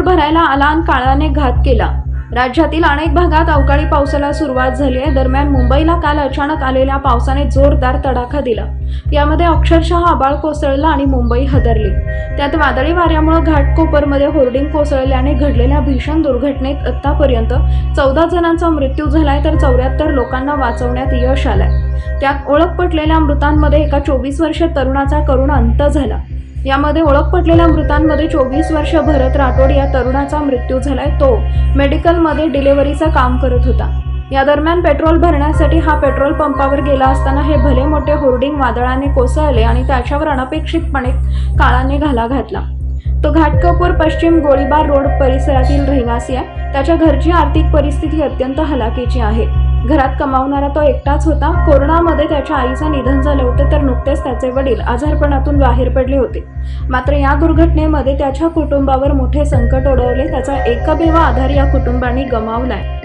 भरायला आला आणि काळाने घात केला। राज्यातील अनेक भागात अवकाळी पावसाला सुरुवात झाली आहे। दरम्यान मुंबईला काल अचानक आलेल्या पावसाने जोरदार तडाखा दिला। यामध्ये अक्षरशः आभाळ कोसळलं आणि मुंबई हादरली। त्यात वादळी वाऱ्यामुळे घाटकोपरमध्ये होर्डिंग कोसळल्याने घडलेल्या भीषण दुर्घटनेत आतापर्यंत 14 जणांचा मृत्यू झालाय, तर 74 लोकांना वाचवण्यात यश आलंय। त्यात ओळख पटलेल्या मृतांमध्ये एका 24 वर्षीय तरुणाचा करुण अंत झाला। यामध्ये ओळख पटलेल्या मृतांमध्ये 24 वर्षीय भरत राठोड या तरुणाचा मृत्यू झालाय। तो मेडिकलमध्ये डिलिव्हरीचं काम करत होता। या दरम्यान पेट्रोल भरण्यासाठी हा पेट्रोल पंपावर गेला असताना हे भले मोठे होर्डिंग वादळाने कोसळले आणि त्याच्यावर अनपेक्षितपणे काळाने घाला घातला। तो घाटकोपर पश्चिम गोळीबार रोड परिसरातील रहिवासी आहे। त्याच्या घरची आर्थिक परिस्थिती अत्यंत हलाखीची आहे। घरात कमावणारा तो एकटाच होता। कोरोनामध्ये त्याच्या आईचं निधन झालं होतं, तर नुकतेच त्याचे वडील आजारपणातून बाहेर पडले होते। मात्र या दुर्घटनेमध्ये त्याच्या कुटुंबावर मोठे संकट ओढवले। त्याचा एकमेव आधार या कुटुंबाने गमावलाय।